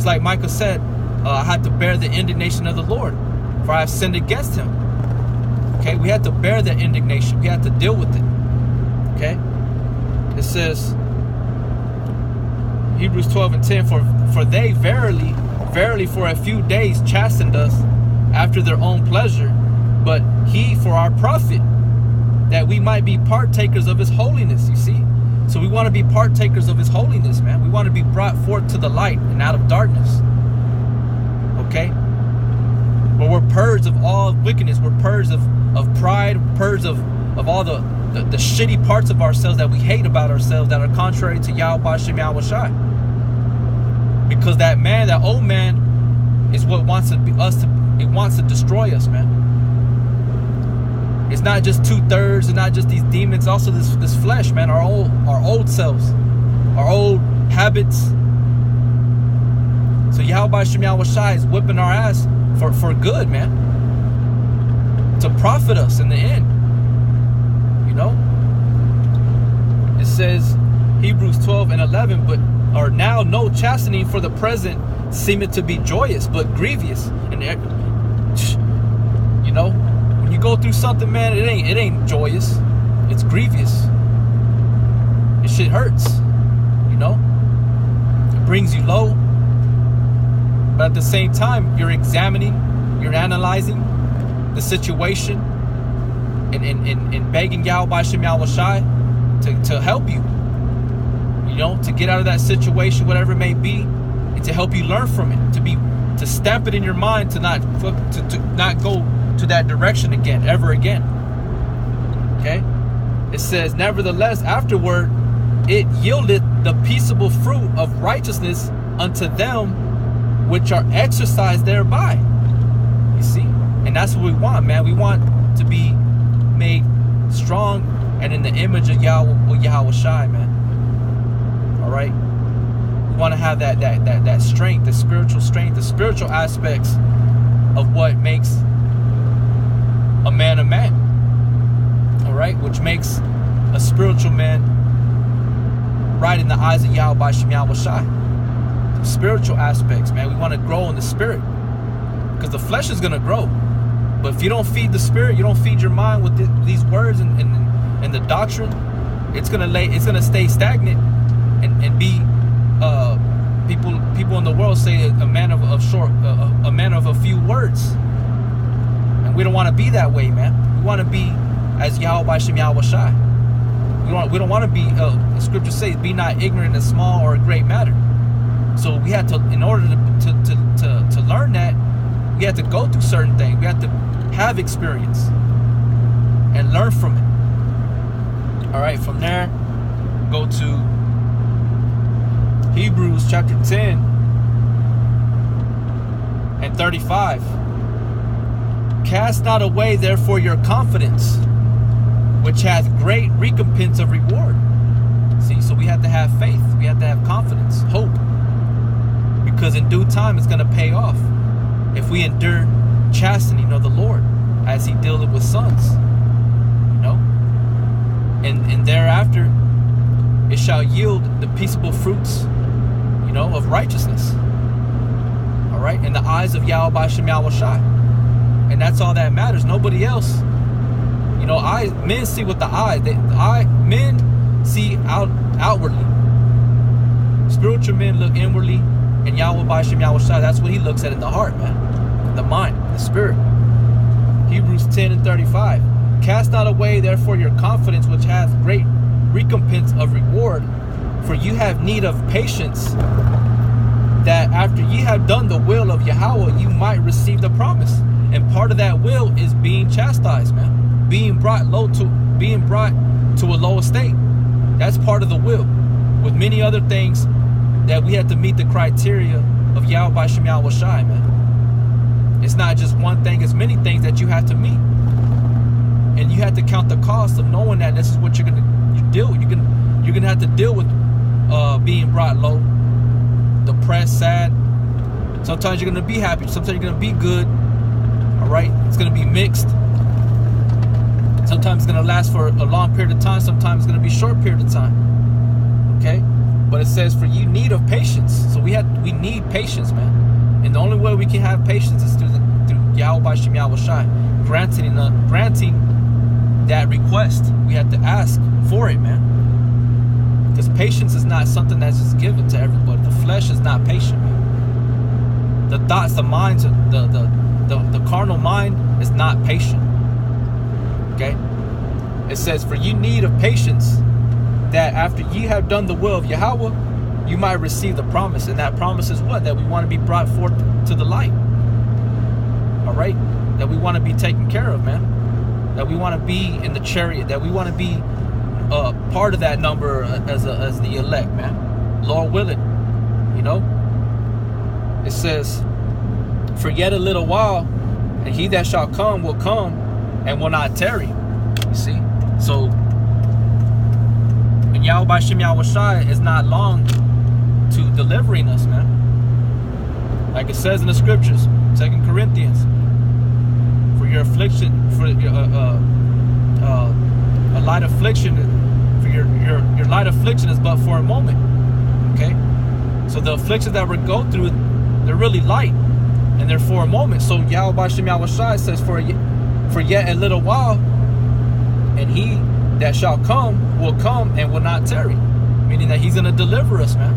like Micah said, I had to bear the indignation of the Lord, for I have sinned against him. Okay, we had to bear that indignation. We had to deal with it. Okay, it says, Hebrews 12:10, for they verily for a few days chastened us after their own pleasure, but he for our profit, that we might be partakers of his holiness. You see, so we want to be partakers of his holiness, man. We want to be brought forth to the light and out of darkness. Okay, but we're purged of all wickedness. We're purged of pride, purged of all the shitty parts of ourselves that we hate about ourselves, that are contrary to Yahawah Shem Yahawashi. Because that man, that old man, is what wants to be us to. It wants to destroy us, man. It's not just 2/3. It's not just these demons. It's also this flesh, man. Our old selves, our old habits. So Yahawah Shem Yahawashi is whipping our ass for good, man. To profit us in the end. You know. It says Hebrews 12:11, but are now no chastening for the present seemeth to be joyous, but grievous. And you know, when you go through something, man, it ain't joyous. It's grievous. This shit hurts. You know, it brings you low. But at the same time, you're examining, you're analyzing the situation, and begging Yahawah Shem Yahawashi to help you. You know, to get out of that situation, whatever it may be, and to help you learn from it, to stamp it in your mind, to not go to that direction again, ever again. Okay, it says, nevertheless, afterward, it yielded the peaceable fruit of righteousness unto them which are exercised thereby. You see, and that's what we want, man. We want to be made strong and in the image of Yahawashi, man. All right, we want to have that strength, the spiritual strength, the spiritual aspects of what makes a man. All right, which makes a spiritual man right in the eyes of Yahawah Shem Yahawashi. The spiritual aspects, man. We want to grow in the spirit, because the flesh is gonna grow, but if you don't feed the spirit, you don't feed your mind with these words and the doctrine, it's gonna stay stagnant. And be people in the world say a man of a man of a few words, and we don't want to be that way, man. We want to be as Yahawah Shem Yahawashi. We don't want to be. The scripture says, "Be not ignorant in small or a great matter." So we have to, in order to learn that, we have to go through certain things. We have to have experience and learn from it. All right, from there, go to Hebrews chapter 10 and 35. Cast not away therefore your confidence, which hath great recompense of reward. See, so we have to have faith. We have to have confidence, hope, because in due time it's going to pay off if we endure chastening of the Lord as he dealeth with sons. You know, and thereafter it shall yield the peaceable fruits, you know, of righteousness. All right, in the eyes of Yahawah Shem Yahawashi, and that's all that matters. Nobody else. You know, men see with the eyes. Men see outwardly. Spiritual men look inwardly, and Yahawah Shem Yahawashi, that's what he looks at in the heart, man, the mind, the spirit. Hebrews 10 and 35. Cast not away therefore your confidence, which hath great recompense of reward. For you have need of patience, that after ye have done the will of Yahawah, you might receive the promise. And part of that will is being chastised, man. Being brought to a low estate. That's part of the will. With many other things that we have to meet the criteria of Yahawah Shem Yahawashi, man. It's not just one thing, it's many things that you have to meet. And you have to count the cost of knowing that this is what you're gonna deal with. You're gonna have to deal with being brought low, depressed, sad. Sometimes you're gonna be happy, sometimes you're gonna be good. All right, it's gonna be mixed. Sometimes it's gonna last for a long period of time, sometimes it's gonna be a short period of time. Okay, But it says, for you need of patience. So we need patience, man. And the only way we can have patience is through Yahawah Shem Yahawashi granting that request. We have to ask for it, man. Because patience is not something that's just given to everybody. The flesh is not patient, man. The thoughts, the minds, the carnal mind is not patient. Okay? It says, for you need of patience, that after ye have done the will of Yahawah, you might receive the promise. And that promise is what? That we want to be brought forth to the light. All right? That we want to be taken care of, man. That we want to be in the chariot. That we want to be part of that number as the elect, man. Lord willing. You know? It says, for yet a little while, and he that shall come will come and will not tarry. You see? So, and Yahawah Shem Yahawashi is not long to delivering us, man. Like it says in the scriptures, 2 Corinthians, for your affliction, for your a light affliction, for your light affliction is but for a moment. Okay, so the afflictions that we go through, they're really light, and they're for a moment. So Yahawah Shem Yahawashi says, for yet a little while, and he that shall come will come and will not tarry. Meaning that he's going to deliver us, man.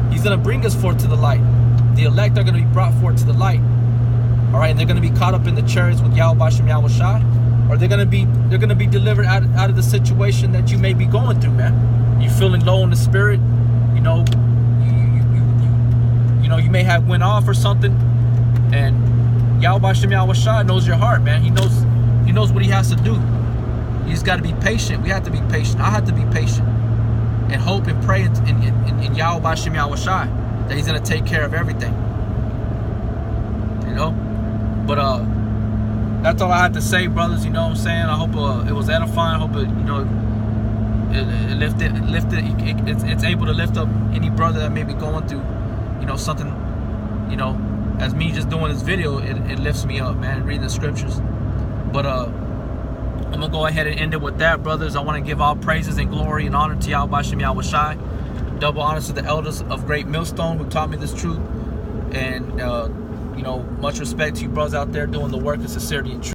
He's going to bring us forth to the light. The elect are going to be brought forth to the light. All right, and they're going to be caught up in the chariots with Yahawah Shem Yahawashi, or they're going to be delivered out of the situation that you may be going through, man. You feeling low in the spirit, you know, you may have went off or something, and Yahawah Shem Yahawashi knows your heart, man. He knows what he has to do. You just got to be patient. We have to be patient. I have to be patient and hope and pray in Yahawah Shem Yahawashi that he's going to take care of everything. You know? But that's all I have to say, brothers. You know what I'm saying? I hope it was edifying. I hope it, it's able to lift up any brother that may be going through, something, as me just doing this video, it lifts me up, man, reading the scriptures. But I'm going to go ahead and end it with that, brothers. I want to give all praises and glory and honor to Yahawah Shem Yahawashi. Double honors to the elders of Great Millstone who taught me this truth. And, much respect to you brothers out there doing the work of sincerity and truth.